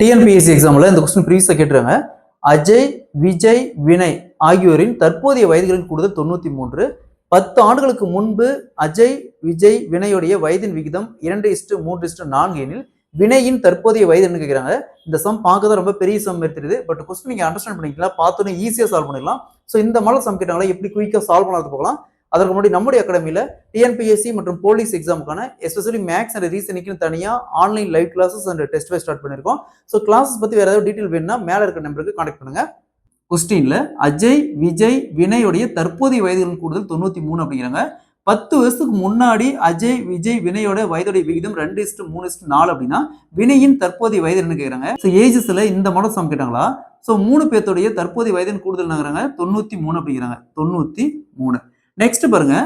TNPSC எக்ஸாம்ல இந்த question ப்ரீவியஸா கேட்டுருங்க. அஜய், விஜய், வினய் ஆகியோரின் தற்போதைய வயதுகளின் கூடுதல் 93. 10 ஆண்டுகளுக்கு முன்பு அஜய், விஜய், வினயோடைய வயதின் விகிதம் 2:3:4 எனில் வினயின் தற்போதைய வயது என்ன கேட்கிறாங்க. இந்த சம் பார்க்க தான் ரொம்ப பெரிய சம் தெரியுது. பட் கொஸ்டின் நீங்க அண்டர்ஸ்டாண்ட் பண்ணிக்கலாம், பார்த்தோன்னே ஈஸியா சால்வ் பண்ணிடலாம். ஸோ இந்த மாடல் சம் கேட்டாங்களா எப்படி குயிக்கா சால்வ் பண்ணாத போகலாம். அதற்கு முன்னாடி நம்முடைய அகாடமியில டிஎன்பிஎஸ்சி மற்றும் போலீஸ் எக்ஸாமுக்கான எஸ்பெஷலி மேக்ஸ் அண்ட் ரீசனிங்னு தனியா online live classes and test wise start பண்ணிருக்கோம். ஸோ கிளாஸஸ் பத்தி வேற ஏதாவது டீடைல் வேணும்னா மேல இருக்க நம்பருக்கு கான்டாக்ட் பண்ணுங்க. கொஸ்டின்ல அஜய், விஜய், வினயோடைய தற்போதைய வயதுகளின் கூடுதல் 93 அப்படிங்கிறாங்க. 10 வருஷத்துக்கு முன்னாடி அஜய், விஜய், வினயோட வயதுடைய விகிதம் 2:3:4 அப்படின்னா வினயின் தற்போதைய வயது என்ன கேட்கறாங்க. ஸோ ஏஜஸ்ல இந்த மாடல் சம் கேட்டாங்களா. ஸோ 3 பேர்த்தோடைய தற்போதைய வயதின் கூடுதல் என்னங்கிறாங்க 93 அப்படிங்கிறாங்க. 93. நெக்ஸ்ட் பாருங்க,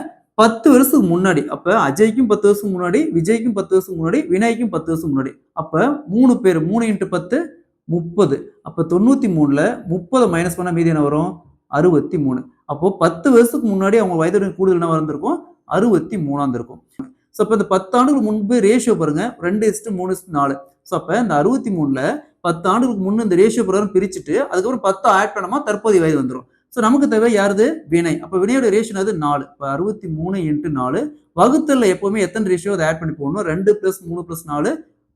10 வருஷத்துக்கு முன்னாடி, அப்ப அஜய்க்கும் 10 வருஷத்துக்கு முன்னாடி, விஜய்க்கும் 10 வருஷத்துக்கு முன்னாடி, வினய்க்கும் 10 வருஷத்துக்கு முன்னாடி, அப்ப 3 பேர் 3 × 10 30. அப்ப 93ல 30 மைனஸ் பண்ணா மீதி என்ன வரும் 63. அப்போ 10 வருஷத்துக்கு முன்னாடி அவங்க வயதுடைய கூடுதல் என்ன வந்திருக்கும் 63 இருக்கும். ஸோ அப்ப இந்த 10 ஆண்டுகளுக்கு முன்பு ரேஷியோ பாருங்க 2:3:4. ஸோ அப்ப இந்த 63ல 10 ஆண்டுகளுக்கு முன்னு இந்த ரேஷியோ பிரகாரம் பிரிச்சுட்டு அதுக்கப்புறம் 10 ஆட் பண்ணாம தற்போதைய வயது வந்துடும். ஸோ நமக்கு தேவை யாருது வினய். அப்போ வினயோட ரேஷியோ அது 4. இப்போ 63 × 4 வகுத்தல்ல எப்பவுமே எத்தனை ரேஷியோ அதை ஆட் பண்ணி போடணும். 2 + 3 + 4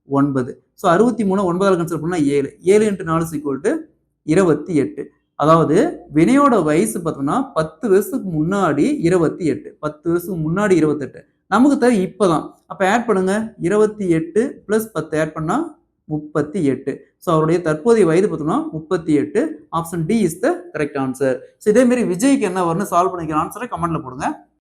9. ஸோ 63 9ஆல் கன்சிடர் பண்ணா 7. 7 × 4 28. அதாவது வினயோட வயசு பார்த்தோம்னா 10 வருஷத்துக்கு முன்னாடி 28. 10 வருஷத்துக்கு முன்னாடி 28. நமக்கு தேவை இப்பதான். அப்ப ஆட் பண்ணுங்க. 28 + 10 ஆட் பண்ணா 38. ஸோ அவருடைய தற்போதைய வயது பார்த்தோம்னா 38. Option D is the correct answer. So இதே மாதிரி விஜய்க்கு என்ன வரும்னு சால்வ் பண்ணிக்கிற ஆன்சரை கமெண்ட்ல போடுங்க.